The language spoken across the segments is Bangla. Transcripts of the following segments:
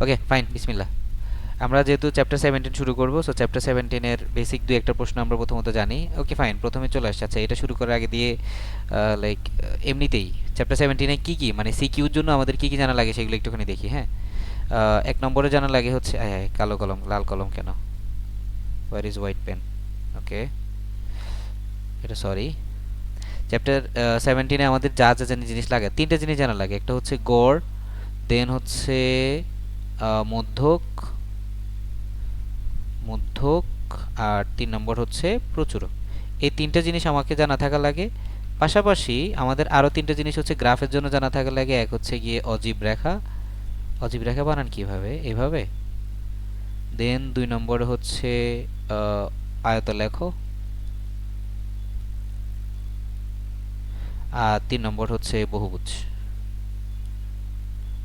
ওকে ফাইন, বিসমিল্লাহ। আমরা যেহেতু চ্যাপ্টার 17 শুরু করব, সো চ্যাপ্টার 17 এর বেসিক দুই একটা প্রশ্ন আমরা প্রথমত জানি। ওকে ফাইন, প্রথমে চলে আসছে। আচ্ছা, এটা শুরু করার আগে দিয়ে লাইক এমনিতেই চ্যাপ্টার 17 এ কি কি মানে সিকিউর জন্য আমাদের কি কি জানা লাগে সেগুলো একটুখানি দেখি, হ্যাঁ। এক নম্বরে জানা লাগে হচ্ছে, আয় হায়, কালো কলম, লাল কলম কেন, হোয়ার ইজ হোয়াইট পেন? ওকে, এটা সরি। চ্যাপ্টার 17-এ আমাদের যা যা জিনিস লাগে, তিনটা জিনিস জানা লাগে। একটা হচ্ছে গড়, দেন হচ্ছে মধ্যক, মধ্যক, আর 3 নম্বর হচ্ছে প্রচুরক। এই তিনটা জিনিস আমাকে জানা থাকা লাগে। পাশাপাশি আমাদের আরও তিনটা জিনিস হচ্ছে গ্রাফের জন্য জানা থাকা লাগে। এক হচ্ছে গিয়ে অজীব রেখা, অজীব রেখা বানান কিভাবে, এভাবে। দেন 2 নম্বর হচ্ছে আয়তলেখ, আর 3 নম্বর হচ্ছে বহুভুজ।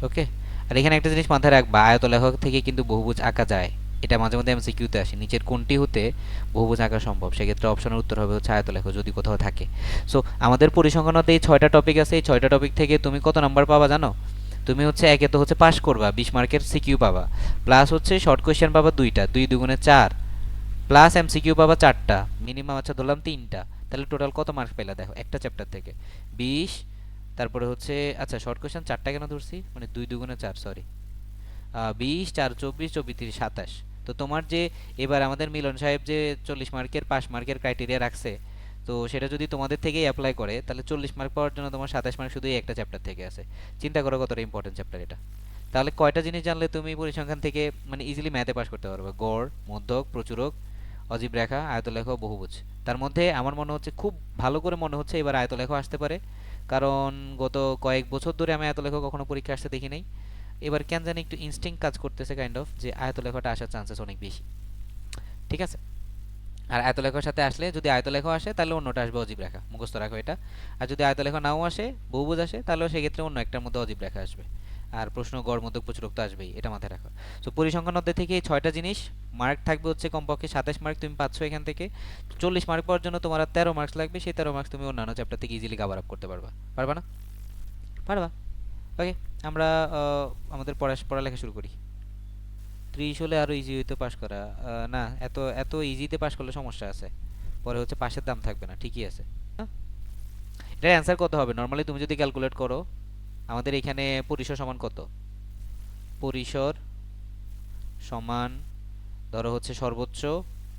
ওকে, আর এখানে একটা জিনিস মাথায় রাখবা, আয়তলেখ থেকে কিন্তু বহুভুজ আঁকা যায়। এটা মাঝে মধ্যে এমসিকিউতে আসে, নিচের কোনটি হতে বহুভুজ আঁকা সম্ভব। সেক্ষেত্রে অপশনের উত্তর হবে হচ্ছে আয়তলেখ, যদি কোথাও থাকে। সো আমাদের পরিসংখ্যানতে এই 6টা টপিক আছে। এই 6টা টপিক থেকে তুমি কত নাম্বার পাবা জানো? তুমি হচ্ছে একে তো হচ্ছে পাস করবা, 20 মার্কের সিকিউ পাবা, প্লাস হচ্ছে শর্ট কোয়েশ্চেন পাবা 2টা, 2 দুগুণে 4, প্লাস এমসিকিউ পাবা 4টা, মিনিমাম আচ্ছা ধরলাম 3টা। তাহলে টোটাল কত মার্কস পাইলা দেখো একটা চ্যাপ্টার থেকে? 20। তারপরে হচ্ছে, আচ্ছা শর্ট কোয়েশ্চেন 4টা কেন ধরছি, মানে 2 দুগুণে 4, সরি, 20, 4, 24, 24, 30, 27। তো তোমার যে এবার আমাদের মিলন সাহেব যে 40 মার্কের পাস মার্কের ক্রাইটেরিয়া রাখছে, তো সেটা যদি তোমাদের থেকেই অ্যাপ্লাই করে, তাহলে 40 মার্ক পাওয়ার জন্য তোমার 27 মার্ক শুধু এই একটা চ্যাপ্টার থেকে আছে। চিন্তা করো কতটা ইম্পর্টেন্ট চ্যাপ্টার এটা। তাহলে কয়টা জিনিস জানলে তুমি পরিসংখ্যান থেকে মানে ইজিলি ম্যাথে পাস করতে পারবে? গড়, মধ্যক, প্রচুরক, অজীব রেখা, আয়তলেখ, বহুভুজ। তার মধ্যে আমার মনে হচ্ছে, খুব ভালো করে মনে হচ্ছে, এবার আয়তলেখ আসতে পারে। কারণ গত কয়েক বছর ধরে আমি আয়তলেখ কখনো পরীক্ষা আসতে দেখি নাই। এবার কেন জানি একটু ইনস্টিংক্ট কাজ করতেছে কাইন্ড অফ, যে আয়তলেখটা আসার চান্সেস অনেক বেশি। ঠিক আছে, আর আয়তলেখার সাথে আসলে, যদি আয়তলেখ আসে তাহলে অন্যটা আসবে অজীব রেখা, মুখস্থ রাখো এটা। আর যদি আয়তলেখ নাও আসে, বহুভুজ আসে, তাহলেও সেক্ষেত্রে অন্য একটার মধ্যে অজীব রেখা আসবে। আর প্রশ্ন গড়, মধ্যক, প্রচুরক তো আসবেই, এটা মাথায় রাখো। সো পরিসংখ্যান অধ্যায় থেকে এই 6টা জিনিস, মার্ক থাকবে হচ্ছে কমপক্ষে 27 মার্ক তুমি পাচ্ছ এখান থেকে। 40 মার্ক পাওয়ার জন্য তোমার আর 13 মার্কস লাগবে। সেই 13 মার্কস তুমি অন্যান্য চ্যাপ্টার থেকে ইজিলি কভার আপ করতে পারবা। পারবা না? পারবা। ওকে, আমরা আমাদের পড়ালেখা শুরু করি। 30 হলে আরো ইজি হইতো পাস করা। না, এত এত ইজিতে পাস করলে সমস্যা আছে, পরে হচ্ছে পাশের দাম থাকবে না। ঠিকই আছে। হ্যাঁ? এটার অ্যান্সার কত হবে নর্মালি তুমি যদি ক্যালকুলেট করো? আমাদের এখানে পরিসর সমান কত? পরিসর সমান ধরো হচ্ছে সর্বোচ্চ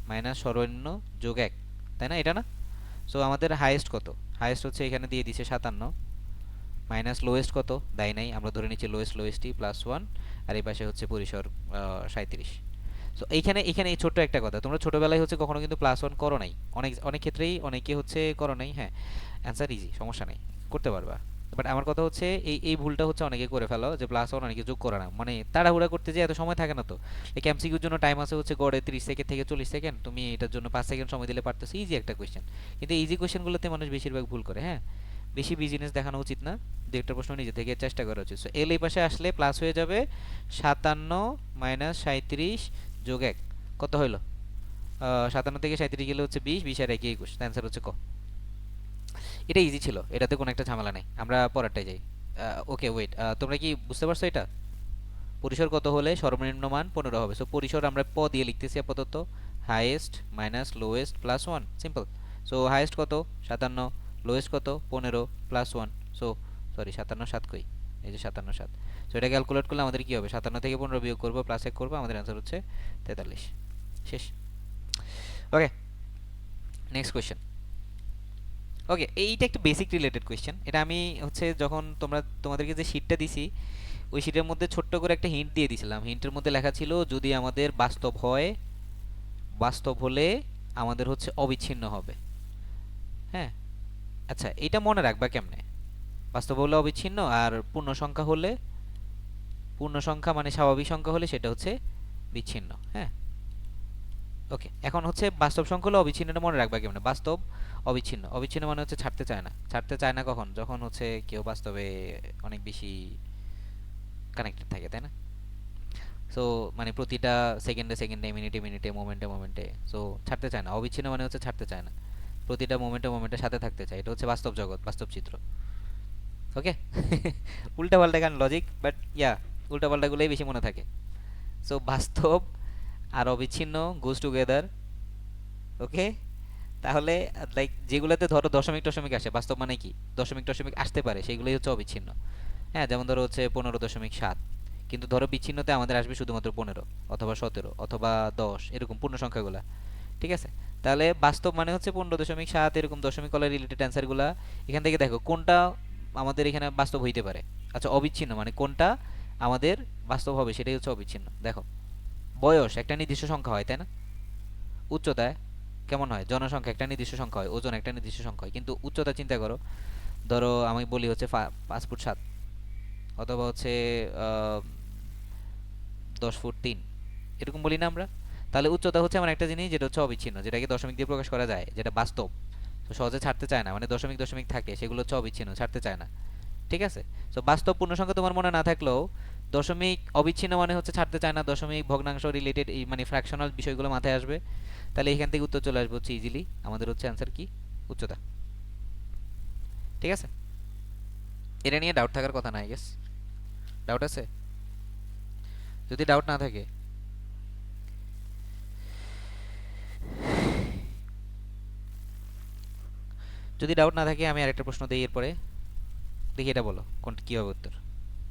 মাইনাস সর্বনিম্ন যোগ 1, তাই না? এটা না? সো আমাদের হাইয়েস্ট কত? হাইয়েস্ট হচ্ছে এখানে দিয়ে দিছে 57, মাইনাস লোয়েস্ট কত দেয় নাই, আমরা ধরে নিচ্ছি লোয়েস্ট লোয়েস্টই +1, আর এই পাশে হচ্ছে পরিসর 37। সো এইখানে এখানে এই ছোট্ট একটা কথা, তোমরা ছোটবেলায় হচ্ছে কখনো কিন্তু +1 করো নাই, অনেক অনেক ক্ষেত্রেই অনেকে হচ্ছে করো নাই। হ্যাঁ, অ্যান্সার ইজি, সমস্যা নেই, করতে পারবা। বাট আমার কথা হচ্ছে এই এই ভুলটা হচ্ছে অনেকে করে ফেলো, যে +1 অনেকে যোগ করে না, মানে তাড়াহুড়া করতে যে এত সময় থাকে না। তো এই এমসিকিউর জন্য টাইম আছে হচ্ছে গড়ে 30 সেকেন্ড থেকে 40 সেকেন্ড, তুমি এটার জন্য 5 সেকেন্ড সময় দিলে পারতেছো, ইজি একটা কোয়েশ্চেন। কিন্তু ইজি কোয়েশ্চেনগুলোতে মানুষ বেশিরভাগ ভুল করে। হ্যাঁ, বেশি বিজিনেস দেখানো উচিত না, দু একটা প্রশ্ন নিজে থেকে চেষ্টা করা উচিত। সো এল এই পাশে আসলে প্লাস হয়ে যাবে 57 মাইনাস 37 যোগ 1, কত হইলো? 57 থেকে 37 গেলে হচ্ছে 20, 20 আর 1 21, অ্যান্সার হচ্ছে ক। এটা ইজি ছিল, এটাতে কোনো একটা ঝামেলা নেই। আমরা পরেরটায় যাই। ওকে ওয়েট, তোমরা কি বুঝতে পারছো এটা? পরিসর কত হলে সর্বনিম্ন মান 15 হবে? সো পরিসর আমরা প দিয়ে লিখতেছি আপাতত, highest minus lowest plus 1, simple. So highest কত? 57, লোয়েস্ট কত? 15 প্লাস 1। সো সরি, 57 7 কই, এই যে 57 7। সো এটা ক্যালকুলেট করলে আমাদের কি হবে? 57 থেকে 15 বিয়োগ করবো, প্লাস 1 করবো, আমাদের অ্যান্সার হচ্ছে 43। শেষ। ওকে, নেক্সট কোয়েশ্চেন। ওকে, এইটা একটা বেসিক রিলেটেড কোয়েশ্চেন। এটা আমি হচ্ছে যখন তোমাদেরকে যে শীটটা দিছি, ওই শীটের মধ্যে ছোট্ট করে একটা হিন্ট দিয়ে দিয়েছিলাম। হিন্টের মধ্যে লেখা ছিল যদি আমাদের বাস্তব হয়, বাস্তব হলে আমাদের হচ্ছে অবিচ্ছিন্ন হবে। হ্যাঁ, আচ্ছা এটা মনে রাখবা কেমনে? বাস্তব হলে অবিচ্ছিন্ন, আর পূর্ণ সংখ্যা হলে, পূর্ণ সংখ্যা মানে স্বাভাবিক সংখ্যা হলে সেটা হচ্ছে বিচ্ছিন্ন। হ্যাঁ, ওকে, এখন হচ্ছে বাস্তব সংখ্যা হলে অবিচ্ছিন্নটা মনে রাখবা কেমনে? বাস্তব অবিচ্ছিন্ন, অবিচ্ছিন্ন মানে হচ্ছে ছাড়তে চায় না। ছাড়তে চায় না কখন? যখন হচ্ছে কেউ বাস্তবে অনেক বেশি কানেক্টেড থাকে, তাই না? সো মানে প্রতিটা সেকেন্ডে সেকেন্ডে, মিনিটে মিনিটে, মোমেন্টে মোমেন্টে, সো ছাড়তে চায় না। অবিচ্ছিন্ন মানে হচ্ছে ছাড়তে চায় না, প্রতিটা মোমেন্টে মোমেন্টে সাথে থাকতে চায়। এটা হচ্ছে বাস্তব জগৎ, বাস্তব চিত্র। ওকে, উল্টা পাল্টা গান লজিক, বাট ইয়া, উল্টা পাল্টাগুলোই বেশি মনে থাকে। সো বাস্তব আর অবিচ্ছিন্ন গোজ টুগেদার। ওকে, তাহলে লাইক যেগুলোতে ধরো দশমিক টশমিক আসে, বাস্তব মানে কি দশমিক টশমিক আসতে পারে, সেগুলোই হচ্ছে অবিচ্ছিন্ন। হ্যাঁ, যেমন ধরো হচ্ছে 15.7, কিন্তু ধরো বিচ্ছিন্নতে আমাদের আসবে শুধুমাত্র 15 অথবা 17 অথবা 10, এরকম পূর্ণ সংখ্যাগুলা। ঠিক আছে, তাহলে বাস্তব মানে হচ্ছে 15.7 এরকম দশমিক কলের রিলেটেড অ্যান্সারগুলা। এখান থেকে দেখো কোনটা আমাদের এখানে বাস্তব হইতে পারে। আচ্ছা, অবিচ্ছিন্ন মানে কোনটা আমাদের বাস্তব হবে সেটাই হচ্ছে অবিচ্ছিন্ন। দেখো, বয়স একটা নির্দিষ্ট সংখ্যা হয়, তাই না? উচ্চতায় কেমন হয়? জনসংখ্যা একটা নির্দিষ্ট সংখ্যা হয়, ওজন একটা নির্দিষ্ট সংখ্যা হয়, কিন্তু উচ্চতা চিন্তা করো, ধরো আমি বলি হচ্ছে 5 ফুট 7, অথবা হচ্ছে 10 ফুট 3, এরকম বলি না আমরা? তাহলে উচ্চতা হচ্ছে এমন একটা জিনিস যেটা হচ্ছে অবিচ্ছিন্ন, যেটাকে দশমিক দিয়ে প্রকাশ করা যায়, যেটা বাস্তব। তো সহজে ছাড়তে চায় না, মানে দশমিক দশমিক থাকে, সেগুলো হচ্ছে অবিচ্ছিন্ন, ছাড়তে চায় না। ঠিক আছে, তো বাস্তব পূর্ণ সংখ্যা তোমার মনে না থাকলেও দশমিক অবিচ্ছিন্ন মানে হচ্ছে ছাড়তে চায় না, দশমিক ভগ্নাংশ রিলেটেড এই মানে ফ্র্যাকশনাল বিষয়গুলো মাথায় আসবে। তাহলে এখান থেকে উত্তর চলে আসবে হচ্ছে ইজিলি, আমাদের হচ্ছে অ্যান্সার কি? উচ্চতা। ঠিক আছে, এটা নিয়ে ডাউট থাকার কথা না, আই গেস। ডাউট আছে? যদি ডাউট না থাকে, যদি ডাউট না থাকে আমি আরেকটা প্রশ্ন দিই এরপরে, দেখি এটা বলো কোনটা কী হবে উত্তর।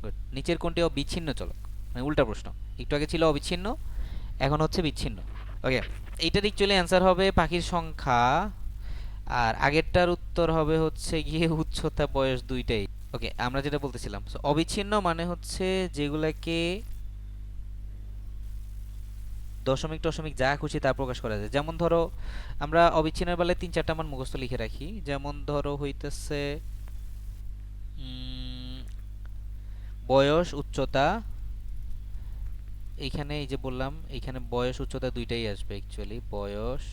গুড, নিচের কোনটি অবিচ্ছিন্ন চলক? মানে উল্টা প্রশ্ন, একটু আগে ছিল অবিচ্ছিন্ন, এখন হচ্ছে বিচ্ছিন্ন। ওকে, এইটার অ্যাকচুয়ালি অ্যান্সার হবে পাখির সংখ্যা, আর আগেরটার উত্তর হবে হচ্ছে গিয়ে উচ্চতা বয়স দুইটাই। ওকে, আমরা যেটা বলতেছিলাম, so অবিচ্ছিন্ন মানে হচ্ছে যেগুলাকে দশমিক টশমিক যা খুশি তা প্রকাশ করা যায়। যেমন ধরো আমরা অবিচ্ছিন্নের বেলায় 3-4টা মান মুখস্থ লিখে রাখি, যেমন ধরো হইতেছে বয়স, উচ্চতা, এইখানে এই যে বললাম এইখানে বয়স উচ্চতা দুইটাই আসবে অ্যাকচুয়ালি, বয়স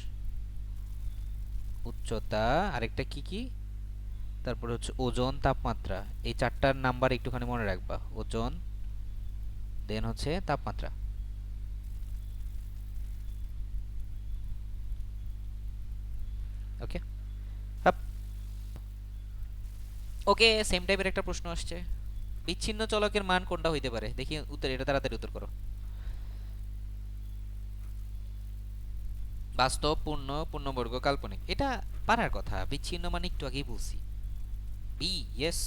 উচ্চতা, আরেকটা কি কি, তারপরে হচ্ছে ওজন, তাপমাত্রা। এই চারটার নাম্বার একটুখানি মনে রাখবা, ওজন দেন হচ্ছে তাপমাত্রা। ওকে, ওকে, সেম টাইপের একটা প্রশ্ন আসছে, বিচ্ছিন্ন চলকের মান কোনটা হইতে পারে? দেখি উত্তর, এটা তাড়াতাড়ি উত্তর করো। বাস্তব, পূর্ণ, পূর্ণবর্গ, কাল্পনিক, এটা পারার কথা। বিচ্ছিন্ন মানে একটু আগেই বলছি, বি। ইয়েস,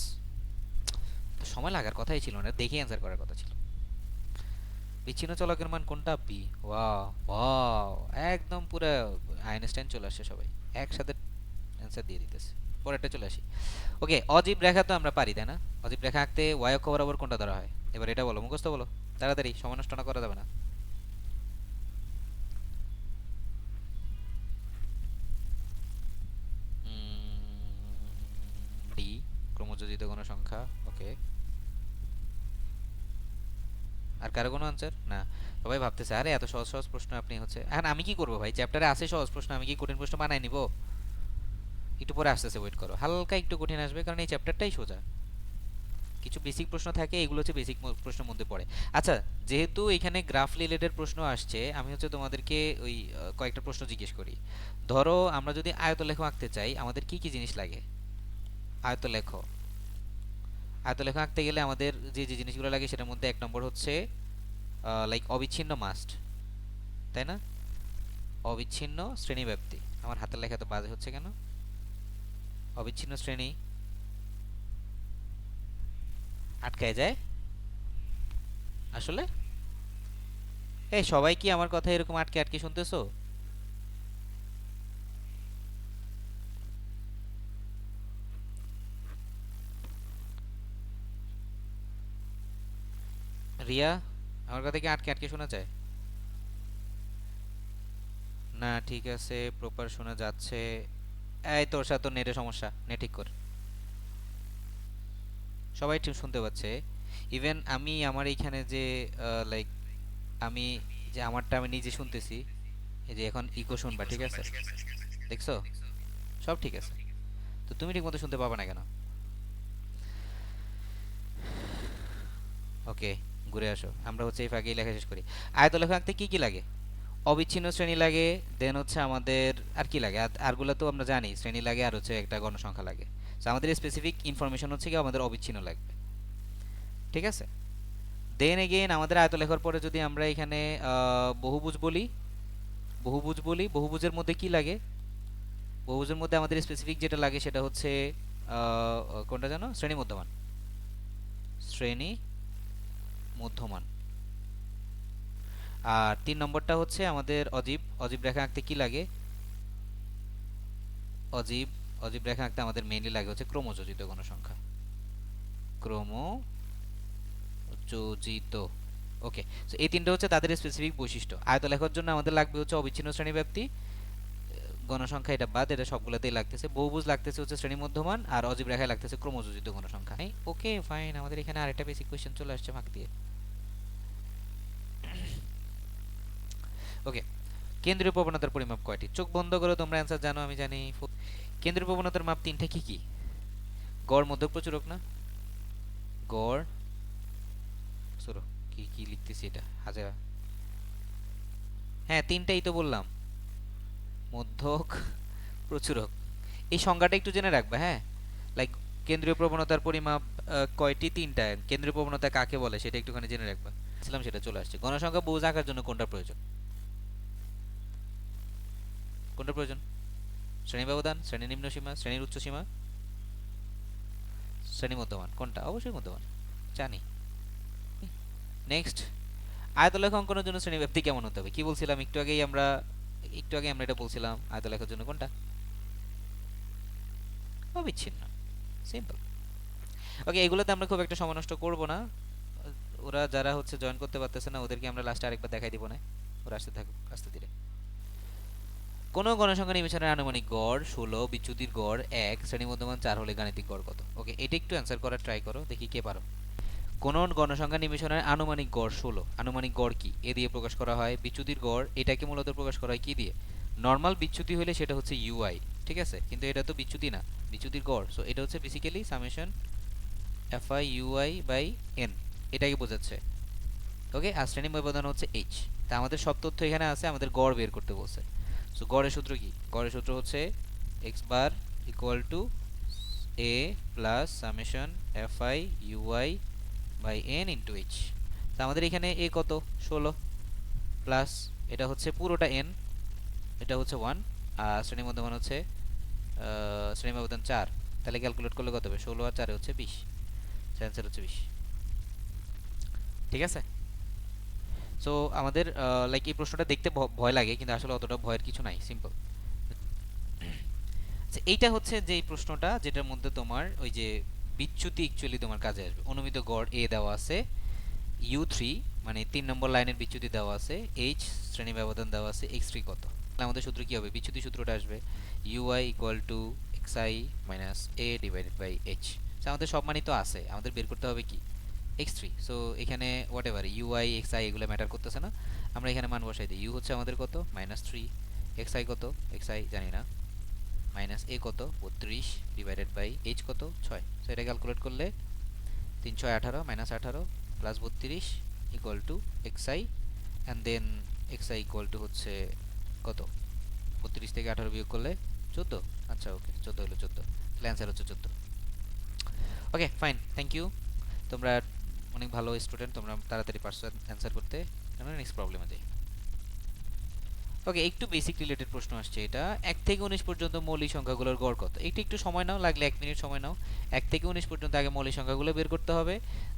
সময় লাগার কথাই ছিল না, দেখে অ্যান্সার করার কথা ছিল। বিচ্ছিন্ন চলকের মান কোনটা? বি। ওয়াও ওয়াও, একদম পুরো আইনস্টাইন চলে আসছে, সবাই একসাথে অ্যান্সার দিয়ে দিতেছে। পরেরটা চলে আসি। ওকে, অজীব রেখা তো আমরা পারি, তাই না? অজীব রেখা আঁকতে ওয়াই অক্ষ বরাবর কোনটা ধরা হয়? এবার এটা বলো, মুখস্থ বলো তাড়াতাড়ি, সময় নষ্ট না করা যাবে না। ডি, ক্রমযোজিত কোনো সংখ্যা। ওকে, আর কারো কোনো আনসার না? সবাই ভাবতেছে আরে এত সহজ সহজ প্রশ্ন আপনি হচ্ছে, এখন আমি কি করবো ভাই, চ্যাপ্টারে আছে সহজ প্রশ্ন, আমি কি কঠিন প্রশ্ন বানাই নিব? একটু পরে আসতেছে, ওয়েট করো, হালকা একটু কঠিন আসবে, কারণ এই চ্যাপ্টারটাই সোজা। কিছু বেসিক প্রশ্ন থাকে, এগুলো হচ্ছে বেসিক প্রশ্নের মধ্যে পড়ে। আচ্ছা, যেহেতু এখানে গ্রাফ রিলেটেড প্রশ্ন আসছে, আমি হচ্ছে তোমাদেরকে ওই কয়েকটা প্রশ্ন জিজ্ঞেস করি। ধরো আমরা যদি আয়তলেখ আঁকতে চাই, আমাদের কি কি জিনিস লাগে? আয়তলেখ, আয়তলেখ আঁকতে গেলে আমাদের যে যে জিনিসগুলো লাগে সেটার মধ্যে 1 নম্বর হচ্ছে লাইক অবিচ্ছিন্ন মাস্ট, তাই না? অবিচ্ছিন্ন শ্রেণীব্যাপ্তি। আমার হাতের লেখা তো বাজে হচ্ছে কেন? অবিচ্ছিন্ন শ্রেণী আটকায় যায় আসলে। এই সবাই কি আমার কথা এরকম আটকে আটকে শুনতেছো? রিয়া, আমার কথা কি আটকে আটকে শোনা যায়? না, ঠিক আছে, প্রপার শোনা যাচ্ছে। এই তোর সাথে তো নেটের সমস্যা, নেট ঠিক কর। সবাই ঠিক শুনতে পাচ্ছে, ইভেন আমি আমার এইখানে যে লাইক আমি যে আমারটা আমি নিজে শুনতেছি, এই যে এখন ইকো শুনবা, ঠিক আছে? দেখছো, সব ঠিক আছে, তো তুমি ঠিক মতো শুনতে পাবা না কেন? ওকে, ঘুরে আসো, আমরা হচ্ছে এই ফাঁকেই লেখা শেষ করি। আয়তলেখ আঁকতে কি কি লাগে? অবিচ্ছিন্ন শ্রেণী লাগে, দেন হচ্ছে আমাদের আর কি লাগে, আরগুলো তো আমরা জানি, শ্রেণী লাগে আর হচ্ছে একটা গণসংখ্যা লাগে। তো আমাদের স্পেসিফিক ইনফরমেশন হচ্ছে কি আমাদের অবিচ্ছিন্ন লাগবে। ঠিক আছে, দেন এগেইন আমাদের আয়ত লেখার পরে যদি আমরা এখানে বহুভুজ বলি, বহুভুজের মধ্যে কি লাগে? বহুভুজের মধ্যে আমাদের স্পেসিফিক যেটা লাগে সেটা হচ্ছে কোনটা জানো? শ্রেণী মধ্যমান। শ্রেণী মধ্যমান। আর 3 নম্বরটা হচ্ছে আমাদের অজীব। অজীব রেখা আঁকতে কি লাগে? অজীব অজীব রেখা আঁকতে আমাদের মেইনলি লাগে হচ্ছে ক্রমযোজিত গণসংখ্যা। ক্রমযোজিত। ওকে, সো এই তিনটা হচ্ছে তাদের স্পেসিফিক বৈশিষ্ট্য। আয়ত লেখার জন্য আমাদের লাগবে হচ্ছে অবিচ্ছিন্ন শ্রেণীব্যাপ্তি, গণসংখ্যা এটা বাদ, এটা সবগুলোতেই লাগতেছে। বহুভুজ লাগতেছে হচ্ছে শ্রেণী মধ্যমান, আর অজীব রেখায় লাগতেছে ক্রমযোজিত গণসংখ্যা। ওকে ফাইন, আমাদের এখানে আরেকটা বেসিক কোশ্চেন চলে আসছে ভাগ দিয়ে। ওকে, কেন্দ্রীয় প্রবণতার পরিমাপ কয়টি? চোখ বন্ধ করো, তোমরা অ্যান্সার জানো আমি জানি। কেন্দ্রীয় প্রবণতার মাপ তিনটা, কি কি? গড়, মধ্যক, প্রচুরক না? গড়, সরো কি কি লিখতেছি এটা হাজার, হ্যাঁ তিনটাই তো বললাম, মধ্যক, প্রচুরক। এই সংজ্ঞাটা একটু জেনে রাখবে, হ্যাঁ। লাইক কেন্দ্রীয় প্রবণতার পরিমাপ কয়টি? তিনটা। কেন্দ্রীয় প্রবণতা কাকে বলে সেটা একটুখানি জেনে রাখবা। ছিলাম সেটা চলে আসছে। গণসংখ্যা বহুভুজ আঁকার জন্য কোনটা প্রয়োজন? কোনটা প্রয়োজন? শ্রেণী ব্যবধান, শ্রেণী নিম্ন সীমা, শ্রেণীর উচ্চ সীমা, শ্রেণী মধ্যমান। কোনটা? অবশ্যই মধ্যমান, জানি। নেক্সট, আয়তলেখ অঙ্কনের জন্য শ্রেণীব্যাপ্তি কেমন হতে হবে? কি বলছিলাম একটু আগে আমরা এটা বলছিলাম। আয়তলেখার জন্য কোনটা? অবিচ্ছিন্ন। সিম্পল। ওকে, এগুলোতে আমরা খুব একটা সময় নষ্ট করবো না। ওরা যারা হচ্ছে জয়েন করতে পারতেছে না ওদেরকে আমরা লাস্টে আরেকবার দেখাই দিব না। ওরা আসতে থাকুক আস্তে ধীরে। কোনো গণসংখ্যা নির্বিচারের আনুমানিক গড় 16, বিচ্যুতির গড় 1, শ্রেণী মধ্যমান 4 হলে গাণিতিক গড় কত? ওকে, এটা একটু অ্যান্সার করার ট্রাই করো, দেখি কে পারো। কোন গণসংখ্যা নির্বিচারের আনুমানিক গড় 16। আনুমানিক গড় কি? এ দিয়ে প্রকাশ করা হয়। বিচ্যুতির গড় এটাকে মূলত প্রকাশ করা হয় কি দিয়ে? নর্মাল বিচ্যুতি হলে সেটা হচ্ছে ইউআই, ঠিক আছে, কিন্তু এটা তো বিচ্যুতি না, বিচ্যুতির গড়। সো এটা হচ্ছে basically summation FI UI by N, এটাকে বোঝাচ্ছে। ওকে, আর শ্রেণী ব্যবধান হচ্ছে এইচ। তা আমাদের সব তথ্য এখানে আছে, আমাদের গড় বের করতে বলছে। সো গড়ের সূত্র কি? গড়ের সূত্র হচ্ছে X bar equal to A plus summation FI UI by N into H. তা আমাদের এখানে এ কত? 16 প্লাস এটা হচ্ছে পুরোটা এন, এটা হচ্ছে 1, আর শ্রেণী মধ্যমান হচ্ছে শ্রেণী ব্যবধান 4। তাহলে ক্যালকুলেট করলে কত হবে? 16 আর 4 হচ্ছে 20। অ্যান্সার হচ্ছে 20। ঠিক আছে। সো আমাদের লাইক এই প্রশ্নটা দেখতে ভয় লাগে, কিন্তু আসলে অতটা ভয়ের কিছু নাই, সিম্পল। আচ্ছা, এইটা হচ্ছে যে প্রশ্নটা যেটার মধ্যে তোমার ওই যে বিচ্যুতি অ্যাকচুয়ালি তোমার কাজে আসবে। অনুমিত গড় এ দেওয়া আছে, u3 মানে 3 নম্বর লাইনের বিচ্যুতি দেওয়া আছে, h শ্রেণী ব্যবধান দেওয়া আছে, x3 কত? তাহলে আমাদের সূত্র কি হবে? বিচ্যুতি সূত্রটা আসবে ui equal to xi minus a divided by h। আমাদের সব মানই তো আছে, আমাদের বের করতে হবে কি? x3। সো এখানে হোয়াট এভার ui xi এগুলো ম্যাটার করতেছে না, আমরা এখানে মান বসাই দিই। u হচ্ছে আমাদের কত? -3, xi কত? xi জানি না, মাইনাস a কত? 32 ডিভাইডেড বাই h কত? 6। সো এটা ক্যালকুলেট করলে 3 6 18 minus 18 plus 32 equal to xi, and then xi equal to হচ্ছে কত? 32 থেকে 18 বিয়োগ করলে 14। আচ্ছা ওকে, 14 হলো 14, তাহলে অ্যান্সার হচ্ছে 14। Okay fine, thank you. তোমরা অনেক ভালো স্টুডেন্ট, তোমরা তাড়াতাড়ি পারছো অ্যান্সার করতে। আমরা নেক্সট প্রবলেমে যাই। ওকে, একটু বেসিক রিলেটেড প্রশ্ন আসছে এটা। 1 থেকে 19 পর্যন্ত মৌলিক সংখ্যাগুলোর গড় কত? এইটা একটু সময় নাও, লাগলে 1 মিনিট সময় নাও। 1 থেকে 19 পর্যন্ত আগে মৌলিক সংখ্যাগুলো বের করতে হবে,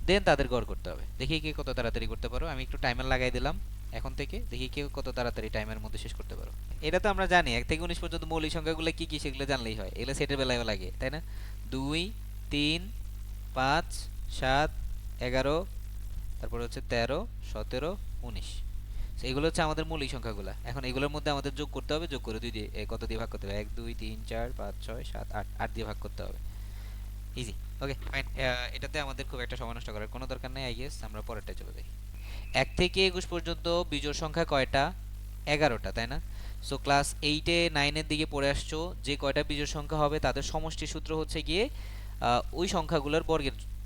দেন তাদের গড় করতে হবে। দেখি কে কত তাড়াতাড়ি করতে পারো। আমি একটু টাইমার লাগাই দিলাম এখন থেকে, দেখি কে কত তাড়াতাড়ি টাইমের মধ্যে শেষ করতে পারো। এটা তো আমরা জানি 1 থেকে 19 পর্যন্ত মৌলিক সংখ্যাগুলো কি কি সেগুলো জানলেই হয়, এগুলো সেটের বেলায়ও লাগে, তাই না? 2 3 5 7 11, তারপরে হচ্ছে 13 17 19। এগুলো হচ্ছে আমাদের মৌলিক সংখ্যাগুলো। এখন এগুলোর মধ্যে আমাদের যোগ করতে হবে, যোগ করে 2 দিয়ে কত দিয়ে ভাগ করতে হবে? 1 2 3 4 5 6 7 8, 8 দিয়ে ভাগ করতে হবে। ইজি। ওকে ফাইন, এটাতে আমাদের খুব একটা সময় নষ্ট করার কোনো দরকার নেই। আই গেস আমরা পরেরটায় চলে যাই। 1 থেকে 21 পর্যন্ত বিজোড় সংখ্যা কয়টা? 11টা, তাই না? সো ক্লাস 8 এ 9 এর দিকে পড়ে আসছো, যে কয়টা বিজোড় সংখ্যা হবে তাদের সমষ্টি সূত্র হচ্ছে গিয়ে ওই সংখ্যাগুলোর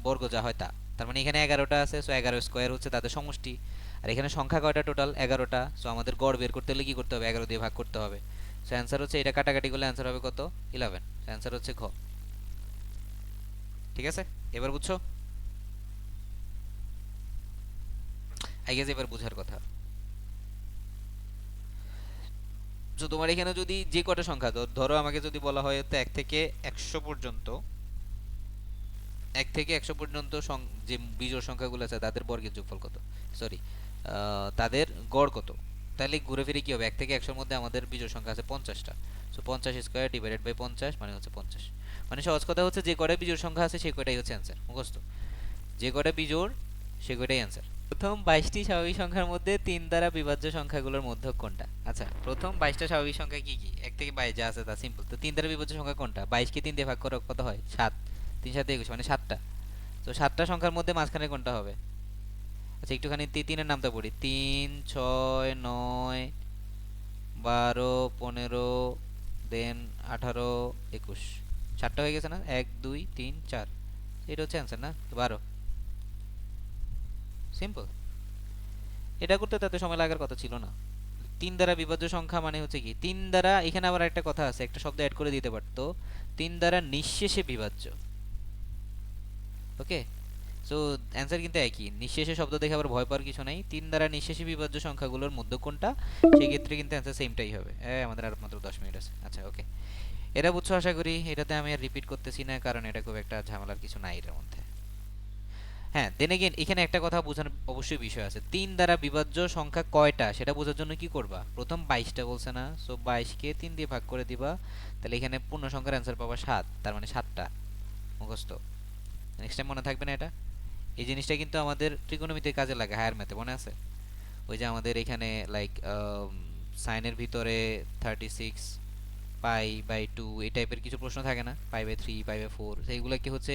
বর্গ যা হয় তা। তার মানে এখানে 11টা আছে, সো 11 স্কয়ার হচ্ছে তাদের সমষ্টি। আর এখানে সংখ্যা কয়টা টোটাল? 11টা। সো আমাদের গড় বের করতে হলে কি করতে হবে? 11 দিয়ে ভাগ করতে হবে। সো অ্যান্সার হচ্ছে এটা কাটাকাটি করলে অ্যান্সার হবে কত? 11। অ্যান্সার হচ্ছে ঘ। ঠিক আছে, এবার বুঝছো? আই গেস এবার বোঝার কথা। তো তোমার এখানে যদি যে কটা সংখ্যা ধরো আমাকে যদি বলা হয় তো 1 থেকে 100 পর্যন্ত, 1 থেকে 100 পর্যন্ত যে বিজোড় সংখ্যাগুলো আছে তাদের বর্গের যোগফল কত, সরি তাদের গড় কত, তাহলে ঘুরে ফিরে কি হবে? 1 থেকে 100-র মধ্যে আমাদের বিজোড় সংখ্যা আছে 50টা। সো 50 স্কোয়ার ডিভাইডেড বাই 50 মানে হচ্ছে 50। মানে সহজ কথা হচ্ছে যে কয়টা বিজোড় সংখ্যা আছে সেই কয়টাই হচ্ছে অ্যান্সার, মুখস্থ। যে কয়টা বিজোড় সে কয়টাই অ্যান্সার। প্রথম 22টি স্বাভাবিক সংখ্যার মধ্যে 3 দ্বারা বিভাজ্য সংখ্যাগুলোর মধ্যক কোনটা? আচ্ছা, প্রথম 22টা স্বাভাবিক সংখ্যা কি কি? 1 থেকে 22 যা আছে তা সিম্পল। তো 3 দ্বারা বিভাজ্য সংখ্যা কোনটা? 22কে 3 দিয়ে ভাগ করো কত হয়? 7। 3 7 21 মানে 7টা। তো 7টা সংখ্যার মধ্যে মাঝখানে কোনটা হবে? আচ্ছা, একটুখানি তিনের নামটা পড়ি। 3 6 9 12 15 দেন 18 21। 7টা হয়ে গেছে না? 1 2 3 4, এটা হচ্ছে অ্যান্সার না? 12। সিম্পল। এটা করতে তাতে সময় লাগার কথা ছিল না। 3 দ্বারা বিভাজ্য সংখ্যা মানে হচ্ছে কি 3 দ্বারা, এখানে আবার একটা কথা আছে, একটা শব্দ অ্যাড করে দিতে পারতো, 3 দ্বারা নিঃশেষে বিভাজ্য। ওকে, সো অ্যান্সার কিন্তু একই। নিঃশেষে শব্দ দেখে আবার ভয় পাওয়ার কিছু নাই। 3 দ্বারা নিঃশেষে বিভাজ্য সংখ্যাগুলোর মধ্যে কোনটা, সেই ক্ষেত্রে কিন্তু অ্যান্সার সেমটাই হবে। আমাদের আর মাত্র 10 মিনিট আছে। আচ্ছা, ওকে, এটা বুঝছো আশা করি। এটাতে আমি আর রিপিট করতেছি না, কারণ এটা খুব একটা ঝামেলার কিছু নাই এর মধ্যে। হ্যাঁ, দেন এগেইন এখানে একটা কথা বোঝার অবশ্যই বিষয় আছে। 3 দ্বারা বিভাজ্য সংখ্যা কয়টা সেটা বোঝার জন্য কি করবা? প্রথম 22টা বলছে না, সো 22কে 3 দিয়ে ভাগ করে দিবা। তাহলে এখানে পূর্ণ সংখ্যার অ্যান্সার পাবা 7, তার মানে 7টা। মুখস্থ। নেক্সট টাইম মনে থাকবে না এটা? এই জিনিসটা কিন্তু আমাদের ত্রিকোণমিতিতে কাজে লাগে, হায়ার ম্যাথে, মনে আছে? ওই যে আমাদের এখানে লাইক সাইনের ভিতরে 36 পাই বাই 2 এই টাইপের কিছু প্রশ্ন থাকে না, পাই বাই 3 পাই বাই 4, সেইগুলোকে হচ্ছে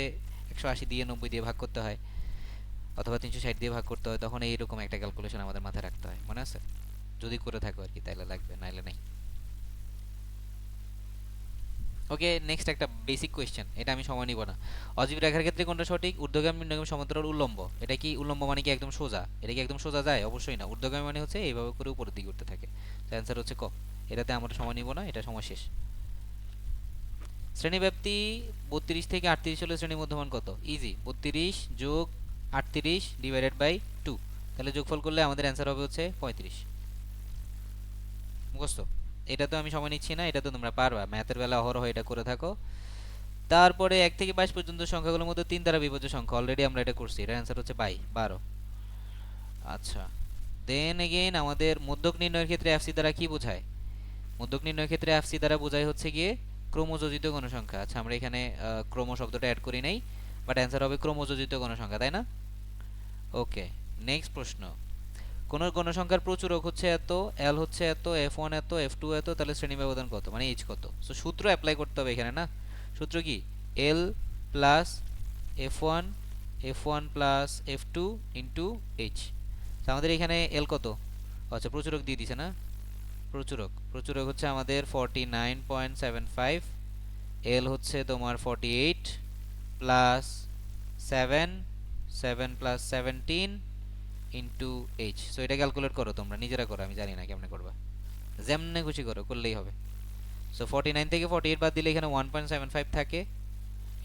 180 দিয়ে 90 দিয়ে ভাগ করতে হয়, অথবা 360 দিয়ে ভাগ করতে হয়। তখন এইরকম একটা ক্যালকুলেশন আমাদের মাথায় রাখতে হয়, মনে আছে? যদি করে থাকো আর কি, তাইলে লাগবে, নাইলে নেই। ওকে, নেক্সট একটা বেসিক কোয়েশ্চেন, এটা আমি সময় নিব না। অজীব রেখার ক্ষেত্রে কোনটা সঠিক? ঊর্ধ্বগামী, নিম্নগামী, সমান্তরাল, উল্লম্ব। এটা কি উল্লম্ব মানে কি একদম সোজা? এটা কি একদম সোজা যায়? অবশ্যই না। ঊর্ধ্বগামী মানে হচ্ছে এইভাবে করে উপরের দিকে উঠতে থাকে। তো অ্যান্সার হচ্ছে ক। এটাতে আমরা সময় নিব না, এটা সময় শেষ। শ্রেণীব্যাপ্তি 32 থেকে 38 হলে শ্রেণী মধ্যমান কত? ইজি, 32 যোগ 38 ডিভাইডেড বাই 2, তাহলে যোগফল করলে আমাদের অ্যান্সার হবে হচ্ছে 35। মুখস্থ। এটা তো আমি সময় নিচ্ছি না, এটা তো তোমরা পারবা, ম্যাথের বেলা অহরহ এটা করে থাকো। তারপরে 1 থেকে 22 পর্যন্ত সংখ্যাগুলোর মধ্যে 3 দ্বারা বিভাজ্য সংখ্যা, অলরেডি আমরা এটা করছি, এর অ্যান্সার হচ্ছে 12। আচ্ছা, দেন এগেইন আমাদের মধ্যক নির্ণয়ের ক্ষেত্রে এফসি দ্বারা কি বোঝায়? মধ্যক নির্ণয়ের ক্ষেত্রে এফসি দ্বারা বোঝায় হচ্ছে গিয়ে ক্রমযোজিত গণসংখ্যা। আচ্ছা, আমরা এখানে ক্রম শব্দটা অ্যাড করি নাই, বাট অ্যান্সার হবে ক্রমযোজিত গণসংখ্যা, তাই না? ওকে, নেক্সট প্রশ্ন। কোন গণসংখ্যার প্রচুরক হচ্ছে এত, এল হচ্ছে এত, F1 এত, F2 এত, তাহলে শ্রেণী ব্যবধান কত, মানে এইচ কত? সো সূত্র অ্যাপ্লাই করতে হবে এখানে না? সূত্র কি? L plus F1, F1 plus F2 into H. আমাদের এখানে এল কত? আচ্ছা, প্রচুরক দিয়ে দিছে না? প্রচুরক হচ্ছে আমাদের 49.75, এল হচ্ছে তোমার 48 plus 7, 7 plus 17 into H. So এটা ক্যালকুলেট করো, তোমরা নিজেরা করো, আমি জানি না কেমনে করবা, যেমনে খুশি করো, করলেই হবে। সো 49 থেকে 48 বাদ দিলে এখানে 1.75 থাকে।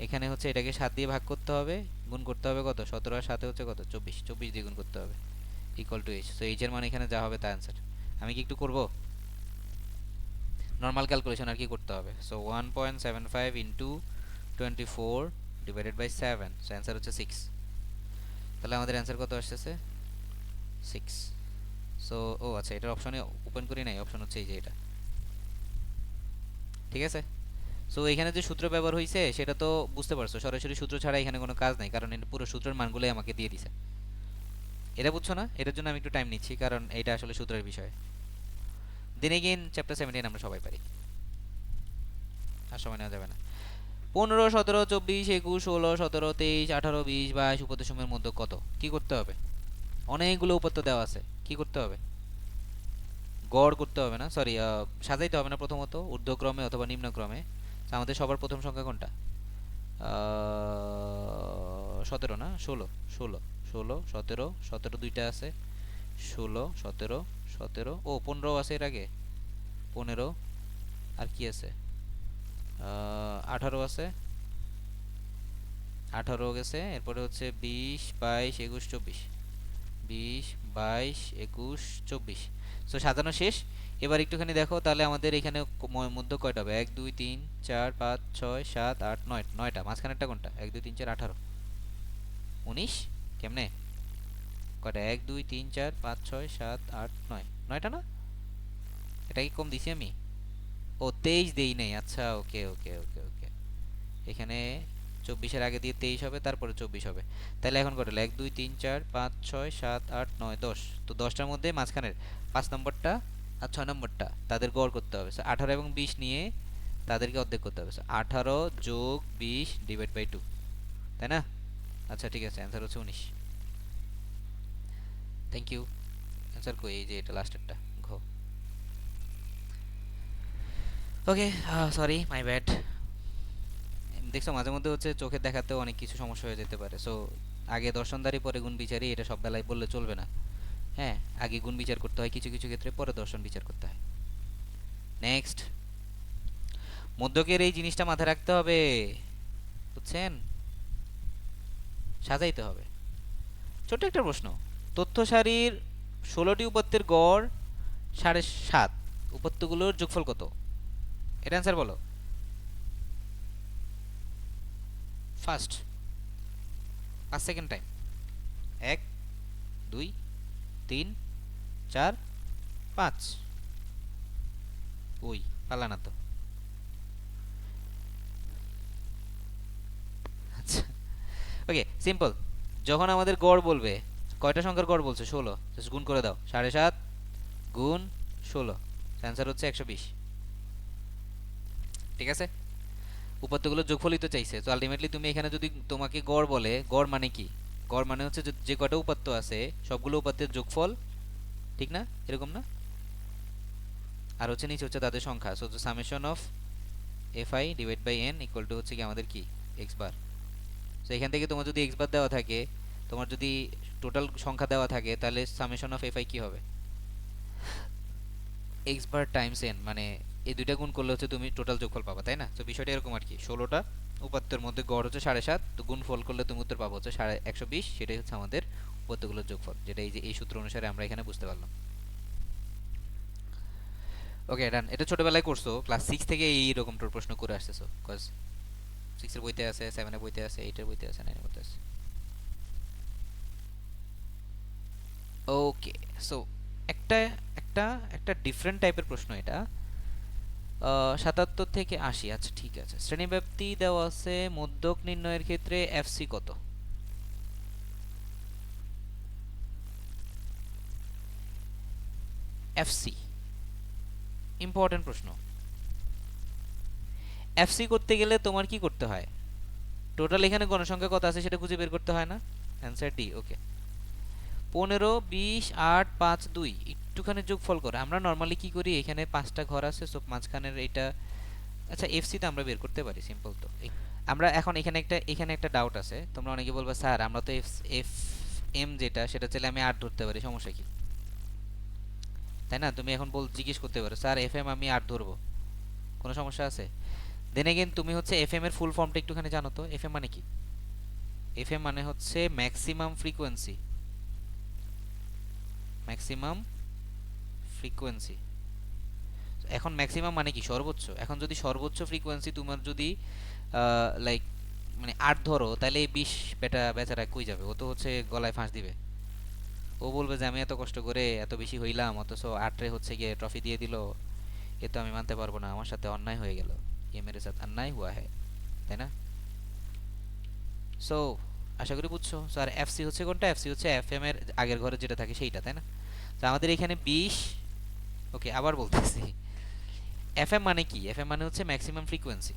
এখানে হচ্ছে এটাকে 7 দিয়ে ভাগ করতে হবে, গুণ করতে হবে কত? 17 আর 7 হচ্ছে কত? 24, 24 দিয়ে গুণ করতে হবে, equal to H. So H এর মান এখানে যা হবে তা অ্যান্সার। আমি কি একটু করব নর্মাল ক্যালকুলেশন, আর কি করতে হবে? So 1.75 into 24 divided by 7, so answer হচ্ছে 6। তাহলে আমাদের অ্যান্সার কত আসতেছে? 6। সো ও আচ্ছা, এটার অপশনে ওপেন করি নাই, অপশন হচ্ছে এই যে এটা, ঠিক আছে? সো এখানে যে সূত্র ব্যবহার হয়েছে সেটা তো বুঝতে পারছো, সরাসরি সূত্র ছাড়া এখানে কোনো কাজ নাই, কারণ এটা পুরো সূত্রের মানগুলোই আমাকে দিয়ে দিছে। এটা বুঝছো না? এটার জন্য আমি একটু টাইম নিচ্ছি, কারণ এটা আসলে সূত্রের বিষয়। দেন এগেইন চ্যাপ্টার 17 আমরা সবাই পারি, আর সময় নেওয়া যাবে না। 15 17 24 21 16 17 23 18 20 22 উপদেশমের মধ্যে কত? কি করতে হবে? অনেকগুলো উপাত্ত দেওয়া আছে, কি করতে হবে? গড় করতে হবে না, সরি, সাজাইতে হবে না, প্রথমত ঊর্ধ্বক্রমে অথবা নিম্নক্রমে। আমাদের সবার প্রথম সংখ্যা কোনটা? 17 না, 16, 16, 16 17, 17 দুইটা আছে, 16 17 17, ও 15 আছে এর আগে, 15, আর কি আছে? 18 আছে, 18 গেছে, এরপরে হচ্ছে 20 22 21 24, 20 22 21 24। সো সাজানো শেষ। এবার একটুখানি দেখো তাহলে আমাদের এখানে মধ্যে কয়টা হবে? 1 2 3 4 5 6 7 8 9, 9টা। মাঝখানেরটা কোনটা? 1 2 3 4 18 19। কেমনে কয়টা? 1 2 3 4 5 6 7 8 9, 9টা না? এটা কি কম দিছি আমি? ও 23 দেই নাই। আচ্ছা, ওকে ওকে ওকে ওকে। এখানে 24 এর আগে দিয়ে 23 হবে, তারপরে 24 হবে। তাহলে এখন কত হলো? 1 2 3 4 5 6 7 8 9 10। তো 10টার মধ্যে মাঝখানের 5 নম্বরটা আর 6 নম্বরটা তাদের গড় করতে হবে। 18 এবং 20 নিয়ে তাদেরকে অর্ধেক করতে হবে। 18 যোগ 20 ডিভাইড বাই 2, তাই না? আচ্ছা ঠিক আছে, অ্যান্সার হচ্ছে 19। Thank you. অ্যান্সার কই? এই যে এটা লাস্টেরটা, ঘ। ওকে, সরি, মাই ব্যাড। দেখছো মাঝে মধ্যে হচ্ছে চোখের দেখাতেও অনেক কিছু সমস্যা হয়ে যেতে পারে। সো আগে দর্শনদারি পরে গুণ বিচারি, এটা সব বেলায় বললে চলবে না। হ্যাঁ, আগে গুণ বিচার করতে হয় কিছু কিছু ক্ষেত্রে, পরে দর্শন বিচার করতে হয়। নেক্সট, মধ্যকের এই জিনিসটা মাথায় রাখতে হবে, বুঝছেন? সাজাইতে হবে। ছোট্ট একটা প্রশ্ন, তথ্য সারির 16টি উপাত্তের গড় 7.5, উপাত্তগুলোর যোগফল কত? এটা অ্যান্সার বলো ফার্স্ট। 5 second time. 1 2 3 4 5। ওই পালা না তো। আচ্ছা, ওকে, সিম্পল। যখন আমাদের গড় বলবে, কয়টা সংখ্যার গড় বলছে? 16। জাস্ট গুণ করে দাও, 7.5 গুণ 16, অ্যান্সার হচ্ছে 120। ঠিক আছে, উপাত্তগুলোর যোগফলই তো চাইছে। তো আলটিমেটলি তুমি এখানে যদি তোমাকে গড় বলে, গড় মানে কি? গড় মানে হচ্ছে যে কয়টা উপাত্ত আছে সবগুলো উপাত্তের যোগফল, ঠিক না? এরকম না? আর হচ্ছে নিচে হচ্ছে তাদের সংখ্যা। So summation of F I divide by N equal to হচ্ছে কি আমাদের কি? X bar. সো এখান থেকে তোমার যদি এক্স বার দেওয়া থাকে, তোমার যদি টোটাল সংখ্যা দেওয়া থাকে, তাহলে সামেশন অফ এফ আই কি হবে? এক্স বার টাইমস এন, মানে এই দুইটা গুণ করলে হচ্ছে তুমি টোটাল যোগফল পাবা, তাই না? তো বিষয়টা এরকম আর কি। 16টা উপাত্তের মধ্যে গড় হচ্ছে 7.5, তো গুণ ফল করলে তুমি উত্তর পাবো হচ্ছে 120। সেটাই হচ্ছে আমাদের উপাত্তগুলোর যোগফল, যেটা এই যে এই সূত্র অনুসারে আমরা এখানে বুঝতে পারলাম। ওকে ডান। এটা ছোটবেলায় করছো, ক্লাস 6 থেকে এইরকম তোর প্রশ্ন করে আসতেছো, কজ 6 এর বইতে আছে, 7 এর বইতে আছে, 8 এর বইতে আছে, 9 এর বইতে আছে। ওকে, সো একটা একটা একটা ডিফারেন্ট টাইপের প্রশ্ন এটা। 77 থেকে 80। আচ্ছা ঠিক আছে, শ্রেণীব্যাপ্তি দেওয়া আছে, মধ্যক নির্ণয়ের ক্ষেত্রে এফসি কত? এফসি ইম্পর্টেন্ট প্রশ্ন। এফসি করতে গেলে তোমার কি করতে হয়? টোটাল এখানে গণসংখ্যা কত আছে সেটা খুঁজে বের করতে হয় না? Answer D. ওকে, 15 20 8 5 2, একটুখানি যোগফল করে আমরা নর্মালি কি করি, এখানে 5টা ঘর আছে, সো মাঝখানের এটা। আচ্ছা, এফসি তো আমরা বের করতে পারি, সিম্পল তো। আমরা এখন এখানে একটা ডাউট আছে, তোমরা অনেকে বলবে স্যার আমরা তো এফ এফ এম যেটা সেটা চাইলে আমি 8 ধরতে পারি, সমস্যা কি? তাই না? তুমি এখন জিজ্ঞেস করতে পারো স্যার এফ এম আমি 8 ধরবো, কোনো সমস্যা আছে? দেন এগেন তুমি হচ্ছে এফ এম এর ফুল ফর্মটা একটুখানি জানো তো? এফ এম মানে কি? এফ এম মানে হচ্ছে ম্যাক্সিমাম ফ্রিকোয়েন্সি। Maximum frequency. এখন ম্যাক্সিমাম মানে কি? সর্বোচ্চ। এখন যদি সর্বোচ্চ ফ্রিকোয়েন্সি তোমার যদি লাইক মানে 8 ধরো, তাহলে এই 20 বেচারা কই যাবে? ও তো হচ্ছে গলায় ফাঁস দিবে। ও বলবে যে আমি এত কষ্ট করে এত বেশি হইলাম, অথচ 8 রে হচ্ছে গিয়ে ট্রফি দিয়ে দিল। এ তো আমি মানতে পারবো না, আমার সাথে অন্যায় হয়ে গেল। ये मेरे साथ अन्याय हुआ है, তাই না? সো আশা করি বুঝছো। সো আর এফসি হচ্ছে কোনটা? এফসি হচ্ছে এফএম এর আগের ঘরে যেটা থাকে সেইটা, তাই না? তো আমাদের এখানে 20। ওকে, আবার বলতেছি, এফএম মানে কি? এফএম মানে হচ্ছে ম্যাক্সিমাম ফ্রিকোয়েন্সি।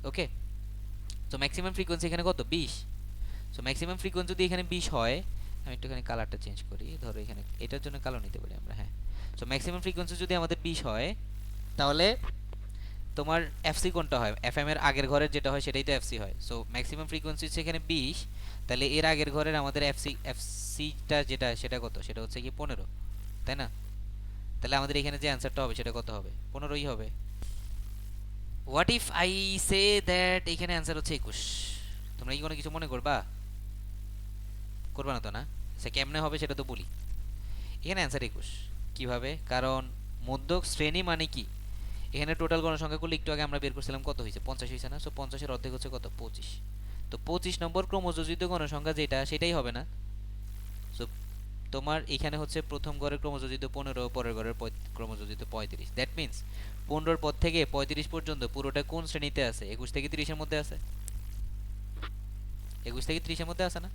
ওকে, তো ম্যাক্সিমাম ফ্রিকোয়েন্সি এখানে কত? 20। সো ম্যাক্সিমাম ফ্রিকোয়েন্সি যদি এখানে 20 হয়, আমি একটুখানি কালারটা চেঞ্জ করি, ধরো এখানে এটার জন্য কালো নিতে পারি আমরা, হ্যাঁ। সো ম্যাক্সিমাম ফ্রিকোয়েন্সি যদি আমাদের 20 হয়, তাহলে তোমার এফসি কোনটা হয়? এফএম এর আগের ঘরের যেটা হয় সেটাই তো এফসি হয়। সো ম্যাক্সিমাম ফ্রিকোয়েন্সি হচ্ছে এখানে 20, তাহলে এর আগের ঘরের আমাদের এফসিটা যেটা সেটা কত? সেটা হচ্ছে কি 15, তাই না? তাহলে আমাদের এখানে যে অ্যান্সারটা হবে সেটা কত হবে? 15ই হবে। What if I say that এখানে অ্যান্সার হচ্ছে 21? তোমরা কি কোনো কিছু মনে করবা? করবা না তো, না? সে কেমনে হবে সেটা তো বলি। এখানে অ্যান্সার 21। কিভাবে? কারণ মধ্যক শ্রেণী মানে কি, এখানে টোটাল গণসংখ্যা করলে একটু আগে আমরা বের করছিলাম কত হয়েছে, 50 হয়েছে না? সো 50-এর অর্ধেক হচ্ছে কত, 25। তো 25 নম্বর ক্রমযোজিত গণসংখ্যা যেটা, সেটাই হবে না? সো তোমার এখানে হচ্ছে প্রথম ঘরের ক্রমযোজিত 15, পরের ঘরের ক্রমযোজিত 35। দ্যাট মিন্স 15-র পর থেকে 35 পর্যন্ত পুরোটা কোন শ্রেণীতে আছে? 21 থেকে 30-এর মধ্যে আছে। 21 থেকে 30-এর মধ্যে আছে না?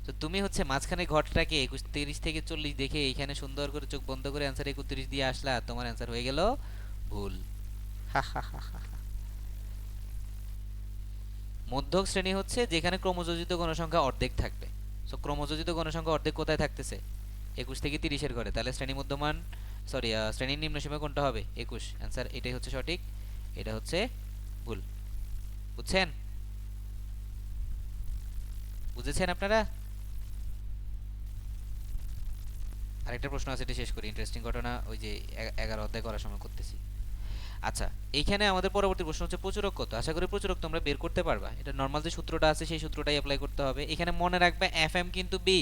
তো তুমি হচ্ছে মাঝখানে ঘরটাকে 21, 30 থেকে 40 দেখে এখানে সুন্দর করে চোখ বন্ধ করে অ্যান্সার 31 দিয়ে আসলা, তোমার অ্যান্সার হয়ে গেল ভুল। হা হা হা হা। মধ্যক শ্রেণী হচ্ছে যেখানে ক্রমযোজিত গণসংখ্যা অর্ধেক থাকবে। সো ক্রমযোজিত গণসংখ্যা অর্ধেক কোথায় থাকতেছে? 21 থেকে 30-এর ঘরে। তাহলে শ্রেণী মধ্যমান, সরি, শ্রেণীর নিম্ন সীমা কোনটা হবে? 21। অ্যান্সার এটাই হচ্ছে সঠিক, এটা হচ্ছে ভুল। বুঝছেন? বুঝেছেন আপনারা? আরেকটা প্রশ্ন আছে, এটা শেষ করি। ইন্টারেস্টিং ঘটনা ওই যে 11 অধ্যায় করার সময় করতেছি। আচ্ছা, এইখানে আমাদের পরবর্তী প্রশ্ন হচ্ছে প্রচুরক কত। আশা করি প্রচুরক তোমরা বের করতে পারবা। এটা নর্মাল যে সূত্রটা আছে সেই সূত্রটাই অ্যাপ্লাই করতে হবে। এখানে মনে রাখবে এফএম কিন্তু বি,